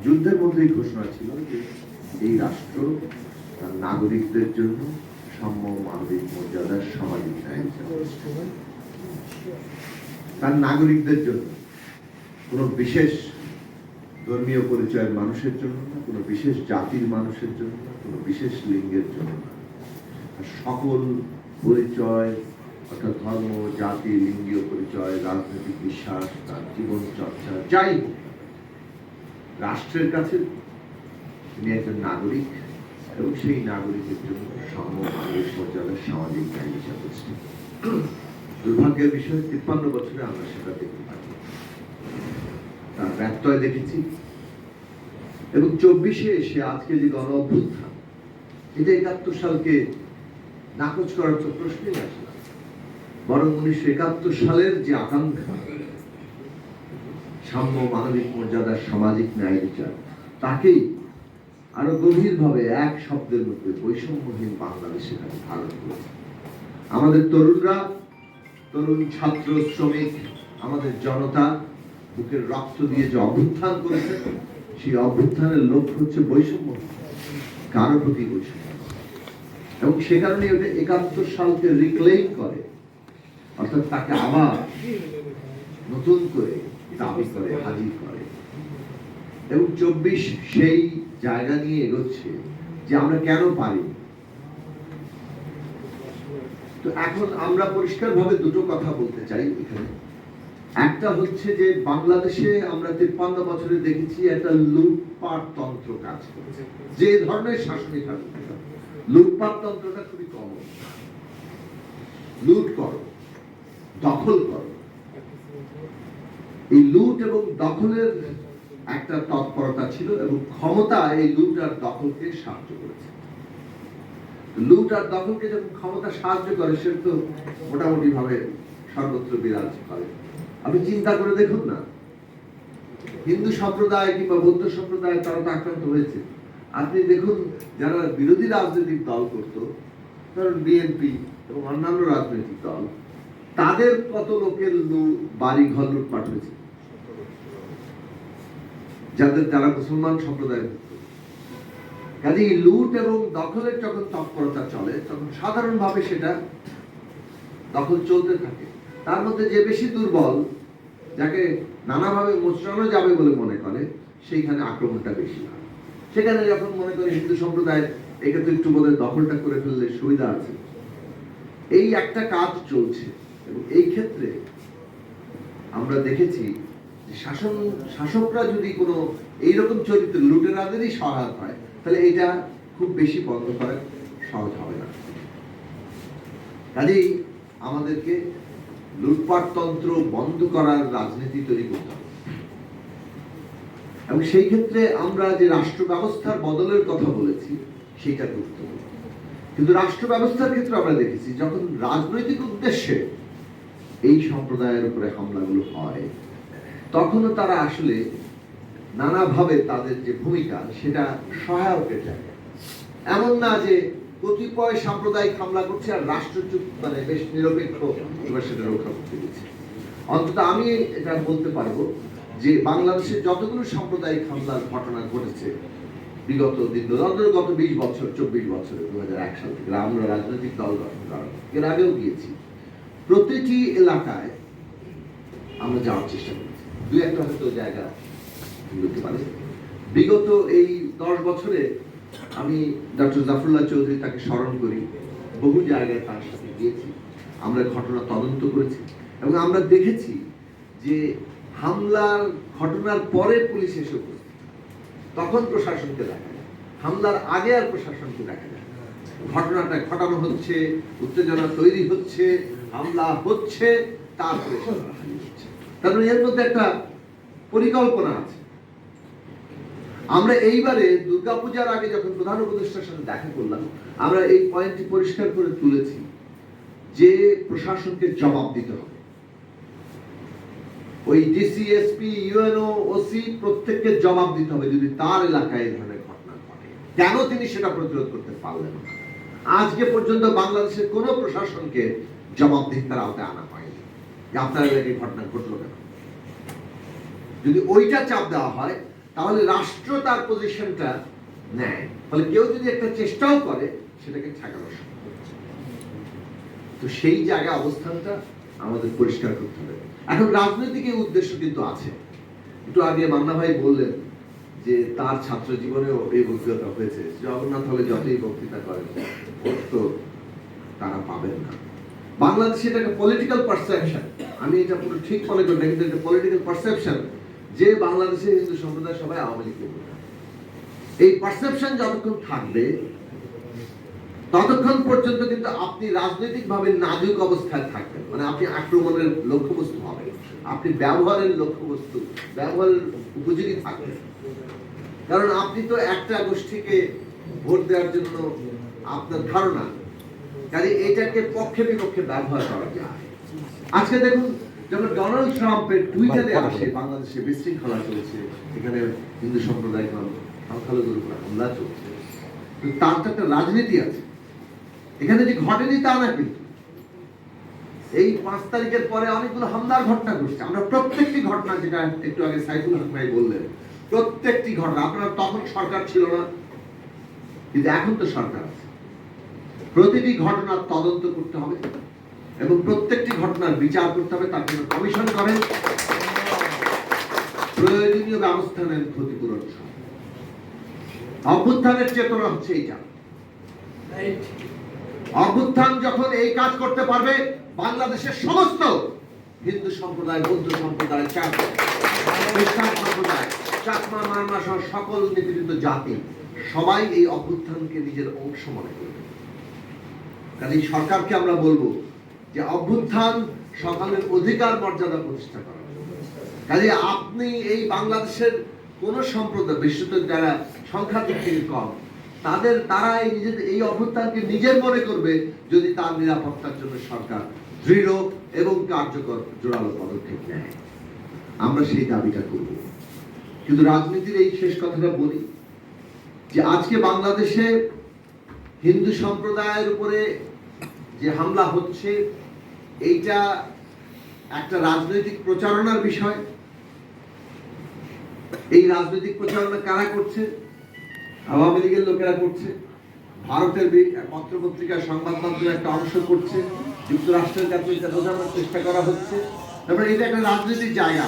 যুদ্ধের মধ্যেই ঘোষণা ছিল যে এই রাষ্ট্র তার নাগরিকদের জন্য সাম্য, মানবিক মর্যাদা, সামাজিক ন্যায়, তার নাগরিকদের জন্য কোনো বিশেষ ধর্মীয় পরিচয়ের মানুষের জন্য না, কোনো বিশেষ জাতির মানুষের জন্য না, কোনো বিশেষ লিঙ্গের জন্য না, সকল পরিচয় অর্থাৎ ধর্ম, জাতি, লিঙ্গীয় পরিচয়, রাজনৈতিক বিশ্বাস, তার জীবন চর্চা যাই হোক, রাষ্ট্রের কাছে তিনি একজন নাগরিক এবং সেই নাগরিকের জন্য সাম্য, মানবিক মর্যাদা, সামাজিক ন্যায় হিসাবে দুর্ভাগ্যের বিষয় 53 বছরে আমরা সেটা দেখতে পাই, তার ব্যত্যয় দেখেছি। এবং 24-এ এসে আজকে যে গণ অভ্যুত্থান, এটা 71 সালকে নাকচ করার তো প্রশ্নই আসে না, বরং 1971 সালের যে আকাঙ্ক্ষা সাম্য, মানবিক মর্যাদা, সামাজিক ন্যায় বিচার, তাকেই আরো গভীরভাবে এক শব্দের মধ্যে বৈষম্যহীন বাংলাদেশে ধারণ করেছে। আমাদের তরুণরা, তরুণ ছাত্র, শ্রমিক, আমাদের জনতা বুকের রক্ত দিয়ে যে অভ্যুত্থান করেছে, সেই অভ্যুত্থানের লক্ষ্য হচ্ছে বৈষম্য, কারো প্রতি বৈষম্য, এবং সে কারণে ওটা 71 সালকে রিক্লেইম করে, অর্থাৎ তাকে আবার নতুন করে দাবি করে, হাজির করে। এবং 24 সেই জায়গা নিয়ে এগোচ্ছে যে আমরা কেন পারি। তো এখন আমরা পরিষ্কারভাবে দুটো কথা বলতে চাই এখানে। একটা হচ্ছে যে বাংলাদেশে আমরা 53 বছরে দেখেছি একটা লুটপাট তন্ত্র কাজ করেছে, যে ধরনের শাসনই থাকুক, লুটপাট তন্ত্রটা খুবই কমন। লুট করো, দখল করো, এই লুট এবং দখলের একটা তৎপরতা ছিল এবং ক্ষমতা এই লুট আর দখলকে সাহায্য করেছে। লুট আর দখলকে যখন ক্ষমতা সাহায্য করে, সে তো মোটামুটি ভাবে সর্বত্র বিরাজ করে। আপনি চিন্তা করে দেখুন না, হিন্দু সম্প্রদায় কিংবা বৌদ্ধ সম্প্রদায় তারা তো আক্রান্ত হয়েছে। আপনি দেখুন যারা বিরোধী রাজনৈতিক দল করত, ধরুন বিএনপি এবং অন্যান্য রাজনৈতিক দল, তাদের কত লোকের বাড়ি ঘর লুটপাট হয়েছে, যারা মুসলমান সম্প্রদায়। কাজে লুট এবং দখলের যখন তৎপরতা চলে, তখন সাধারণভাবে সেটা দখল চলতে থাকে। তার মধ্যে যে বেশি দুর্বল, যাকে নানাভাবে মোচড়ানো যাবে বলে মনে করে, সেইখানে আক্রমণটা বেশি হয়। সেখানে যখন মনে করে হিন্দু সম্প্রদায় একে তো একটু বলে দখলটা করে ফেললে সুবিধা আছে, এই একটা কাজ চলছে। এবং এই ক্ষেত্রে আমরা দেখেছি যে শাসকরা যদি কোনো এইরকম চরিত্র লুটেরাদেরই সহায়ক হয়, তাহলে এটা খুব বেশি বন্ধ করা সহজ হবে না। কাজেই আমাদেরকে লুটপাট তন্ত্র বন্ধ করার রাজনীতি তৈরি করতে হবে। এবং সেই ক্ষেত্রে আমরা যে রাষ্ট্র ব্যবস্থার বদলের কথা বলেছি, সেইটা গুরুত্বপূর্ণ। কিন্তু রাষ্ট্র ব্যবস্থার ক্ষেত্রে আমরা দেখেছি যখন রাজনৈতিক উদ্দেশ্যে এই সম্প্রদায়ের উপরে হামলাগুলো হয়, তখনও তারা আসলে নানাভাবে তাদের যে ভূমিকা সেটা সহায়কের জায়গায়। এমন না যে কতিপয় সাম্প্রদায়িক হামলা করছে আর রাষ্ট্র চুপ, মানে বেশ নিরপেক্ষ এবার সেটা রক্ষা করতে দিচ্ছে। অন্তত আমি এটা বলতে পারবো যে বাংলাদেশের যতগুলো সাম্প্রদায়িক হামলার ঘটনা ঘটেছে বিগত দিন, গত 20 বছর, 24 বছরে, 2001 সাল থেকে আমরা রাজনৈতিক দল গঠন করার এর আগেও গিয়েছি, প্রতিটি এলাকায় আমরা যাওয়ার চেষ্টা করেছি। দুই একটা হয়তো জায়গা বলতে পারে। বিগত এই 10 বছরে আমি ডক্টর জাফরুল্লাহ চৌধুরী, তাকে স্মরণ করি, বহু জায়গায় তার সাথে গিয়েছি, আমরা ঘটনা তদন্ত করেছি এবং আমরা দেখেছি যে হামলার ঘটনার পরে পুলিশ এসে উপস্থিত, তখন প্রশাসনকে দেখা যায়, হামলার আগে আর প্রশাসনকে দেখা যায়। ঘটনাটা ঘটানো হচ্ছে, উত্তেজনা তৈরি হচ্ছে, হামলা হচ্ছে, তারপরে হচ্ছে। তারপরে এর মধ্যে একটা পরিকল্পনা আছে। আমরা এইবারে দুর্গাপূজার আগে যখন প্রধান উপদেষ্টার সাথে দেখা করলাম, আমরা এই পয়েন্টটি পরিষ্কার করে তুলেছি যে প্রশাসনকে জবাব দিতে হবে। ওই ডিসি, এসপি, ইউএনও, ওসি প্রত্যেককে জবাব দিতে হবে যদি তার এলাকায় এই ধরনের ঘটনা ঘটে। কেন তিনি সেটা প্রতিরোধ করতে পারলেন না? আজকে পর্যন্ত বাংলাদেশের কোন প্রশাসনকে জবাবদিহিতার আওতায় আনা হয়নি যে আপনার এলাকায় ঘটনা ঘটলো কেন। যদি ওইটা চাপ দেওয়া হয়, তাহলে রাষ্ট্র তার পজিশনটা নেয়, ফলে কেউ যদি একটা চেষ্টাও করে সেটাকে ঠেকানো সম্ভব। তো সেই জায়গায় অবস্থানটা আমাদের পরিষ্কার করতে হবে। এখন রাজনৈতিক এই উদ্দেশ্য কিন্তু আছে। একটু আগে মান্না ভাই বললেন যে তার ছাত্র জীবনেও এই অভিজ্ঞতা হয়েছে, জগন্নাথ হলে যতই বক্তৃতা করেন ভোট তো তারা পাবেন না। বাংলাদেশে এটা একটা পলিটিক্যাল পারসেপশন, আমি এটা পুরো ঠিক মনে করি না, কিন্তু এটা পলিটিক্যাল পারসেপশন যে বাংলাদেশে হিন্দু সম্প্রদায় সবাই আওয়ামী লীগকে ভোট দেয়। এই পারসেপশন যতক্ষণ থাকবে ততক্ষণ পর্যন্ত কিন্তু আপনি রাজনৈতিকভাবে নাজুক অবস্থায় থাকবেন, মানে আপনি আক্রমণের লক্ষ্যবস্তু হবেন, আপনি ব্যবহারের লক্ষ্যবস্তু, ব্যবহারের উপযোগী থাকবেন। কারণ আপনি তো একটা গোষ্ঠীকে ভোট দেওয়ার জন্য আপনার ধারণা, কাজে এটাকে পক্ষে বিপক্ষে ব্যবহার করা যায়। আজকে দেখুন, যখন ডোনাল্ড ট্রাম্পের টুইটারে আসে বাংলাদেশে বিশৃঙ্খলা চলছে, এখানে হিন্দু সম্প্রদায় সংখ্যালঘুর উপর হামলা চলছে, তার তো একটা রাজনীতি আছে। এখানে যে ঘটেনি তা না, কিন্তু এই 5 তারিখের পরে অনেকগুলো হামলার ঘটনা ঘটছে। আমরা প্রত্যেকটি ঘটনা, যেটা একটু আগে সাইফুল হক ভাই বললেন, প্রত্যেকটি ঘটনা, আপনারা তখন সরকার ছিল না, কিন্তু এখন তো সরকার আছে, প্রতিটি ঘটনার তদন্ত করতে হবে এবং প্রত্যেকটি ঘটনার বিচার করতে হবে, তার জন্য কমিশন করেন, প্রয়োজনীয় ব্যবস্থা নেন, ক্ষতিপূরণ সহ। অভ্যুত্থানের চেতনা হচ্ছে এইটা। অভ্যুত্থান যখন এই কাজ করতে পারবে, বাংলাদেশের সমস্ত হিন্দু সম্প্রদায়, বৌদ্ধ সম্প্রদায়, খ্রিস্টান সম্প্রদায়, চাকমা, মারমা সহ সকল নিপীড়িত জাতি সবাই এই অভ্যুত্থানকে নিজের অংশ মনে করবে। কাজে সরকারকে আমরা বলবো যে অভ্যুত্থান সকলের অধিকার মর্যাদা প্রতিষ্ঠা করা। কাজে আপনি এই বাংলাদেশের কোন সম্প্রদায়, বিশেষত যারা সংখ্যা দিক থেকে কম, তারা এই অভ্যুত্থানকে নিজের মনে করবে যদি তার নিরাপত্তার জন্য সরকার দৃঢ় এবং কার্যকর জোরালো পদক্ষেপ নেয়। আমরা সেই দাবিটা করব। কিন্তু রাজনীতির এই শেষ কথাটা বলি যে আজকে বাংলাদেশে হিন্দু সম্প্রদায়ের উপরে যে হামলা হচ্ছে, এইটা একটা রাজনৈতিক প্রচারণার বিষয়। এই রাজনৈতিক প্রচারণা কারা করছে? আওয়ামী লীগের লোকেরা করছে, ভারতের পত্রপত্রিকা, সংবাদ মাধ্যমের একটা অংশ করছে, যুক্তরাষ্ট্রের কাছে এটা বোঝানোর চেষ্টা করা হচ্ছে। তারপরে এটা একটা রাজনীতির জায়গা।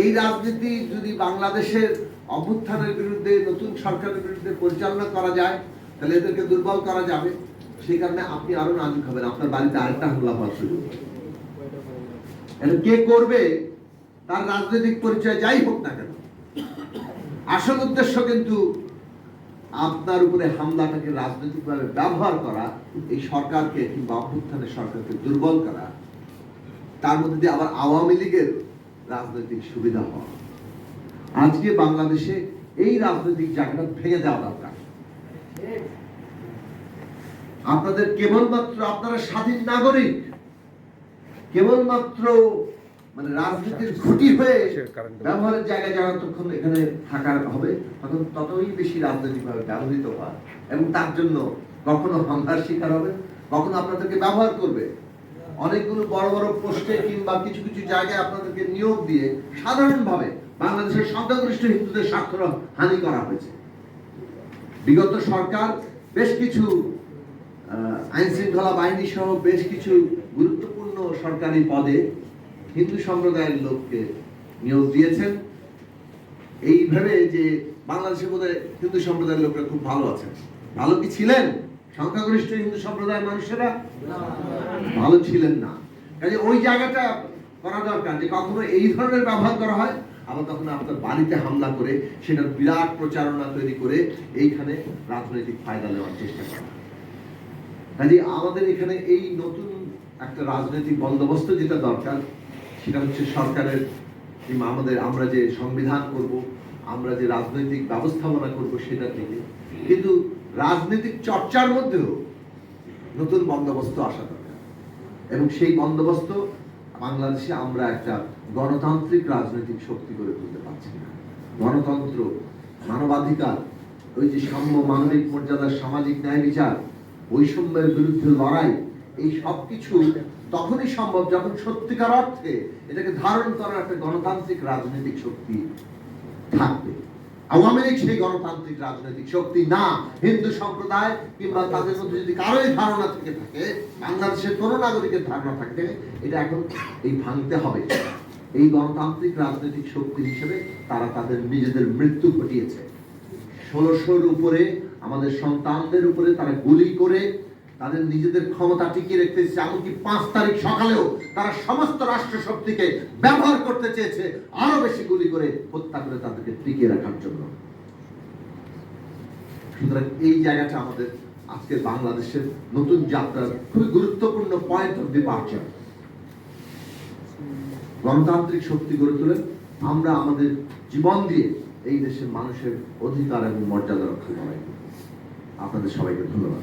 এই রাজনীতি যদি বাংলাদেশের অভ্যুত্থানের বিরুদ্ধে, নতুন সরকারের বিরুদ্ধে পরিচালনা করা যায়, তাহলে এদেরকে দুর্বল করা যাবে। সেই কারণে আপনি আরো নাজুক হবেন, আপনার বাড়িতে আরেকটা হামলা হওয়ার সুযোগ। এটা কে করবে, তার রাজনৈতিক পরিচয় যাই হোক না কেন, আসল উদ্দেশ্য কিন্তু আপনার উপরে হামলাটাকে রাজনৈতিকভাবে ব্যবহার করা, এই সরকারকে কিংবা অভ্যুত্থানের সরকারকে দুর্বল করা, তার মধ্যে দিয়ে আবার আওয়ামী লীগের রাজনৈতিক সুবিধা হওয়া। আজকে বাংলাদেশে এই রাজনৈতিক জায়গাটা ভেঙে দেওয়া দরকার। আপনাদের কেবলমাত্র, আপনারা স্বাধীন নাগরিক, কেবলমাত্র মানে রাজনীতির খুঁটি হয়ে ব্যবহারের জায়গায় যারা তখন এখানে থাকার হবে, তখন ততই বেশি রাজনৈতিকভাবে ব্যবহৃত হয় এবং তার জন্য কখনো হামলার শিকার হবে, কখনো আপনাদেরকে ব্যবহার করবে। অনেকগুলো বড় বড় পোস্টে কিংবা কিছু কিছু জায়গায় আপনাদেরকে নিয়োগ দিয়ে সাধারণভাবে বাংলাদেশের সংখ্যাগরিষ্ঠ হিন্দুদের স্বার্থ হানি করা হয়েছে। বিগত সরকার বেশ কিছু আইন শৃঙ্খলা বাহিনী সহ বেশ কিছু গুরুত্বপূর্ণ সরকারি পদে হিন্দু সম্প্রদায়ের লোককে নিয়োগ দিয়েছেন, এইভাবে যে বাংলাদেশের মধ্যে হিন্দু সম্প্রদায়ের লোকরা খুব ভালো আছেন। ভালো কি ছিলেন সংখ্যাগরিষ্ঠ হিন্দু সম্প্রদায়ের মানুষেরা? ভালো ছিলেন না। কাজে ওই জায়গাটা করা দরকার যে কখনো এই ধরনের ব্যবহার করা হয়, আবার তখন আপনার বাড়িতে হামলা করে সেটার বিরাট প্রচারণা তৈরি করে এইখানে রাজনৈতিক ফায়দা নেওয়ার চেষ্টা করা। কাজে আমাদের এখানে এই নতুন একটা রাজনৈতিক বন্দোবস্ত যেটা দরকার, সেটা হচ্ছে সরকারের আমরা যে সংবিধান করব, আমরা যে রাজনৈতিক ব্যবস্থাপনা করব সেটা থেকে, কিন্তু রাজনৈতিক চর্চার মধ্যেও নতুন বন্দোবস্ত আসা দরকার। এবং সেই বন্দোবস্ত বাংলাদেশে আমরা একটা গণতান্ত্রিক রাজনৈতিক শক্তি করে তুলতে পারছি না। গণতন্ত্র, মানবাধিকার, ওই যে সাম্য, মানবিক মর্যাদা, সামাজিক ন্যায় বিচার, বৈষম্যের বিরুদ্ধে লড়াই, এই সবকিছু তখনই সম্ভব যখন সত্যিকার অর্থে এটাকে ধারণ করার একটা গণতান্ত্রিক রাজনৈতিক শক্তি থাকবে। আওয়ামী লীগ সেই গণতান্ত্রিক রাজনৈতিক শক্তি না। হিন্দু সম্প্রদায় কিংবা তাদের মধ্যে যদি কারোই ধারণা থেকে থাকে, বাংলাদেশের কোন নাগরিকের ধারণা থাকে, এটা এখন এই ভাঙতে হবে। এই গণতান্ত্রিক রাজনৈতিক শক্তি হিসেবে তারা তাদের নিজেদের মৃত্যু ঘটিয়েছে। 1600-র উপরে আমাদের সন্তানদের উপরে তারা গুলি করে তাদের নিজেদের ক্ষমতা টিকিয়ে রাখতে চেয়েছে। এমনকি 5 তারিখ সকালেও তারা সমস্ত রাষ্ট্র শক্তিকে ব্যবহার করতে চেয়েছে আরো বেশি গুলি করে হত্যা করে তাদেরকে টিকিয়ে রাখার জন্য। সুতরাং এই জায়গাটা আমাদের আজকে বাংলাদেশের নতুন যাত্রার খুবই গুরুত্বপূর্ণ পয়েন্ট অফ ডিপার্চার। গণতান্ত্রিক শক্তি গড়ে তুলে আমরা আমাদের জীবন দিয়ে এই দেশের মানুষের অধিকার এবং মর্যাদা রক্ষা করাই। আপনাদের সবাইকে ধন্যবাদ।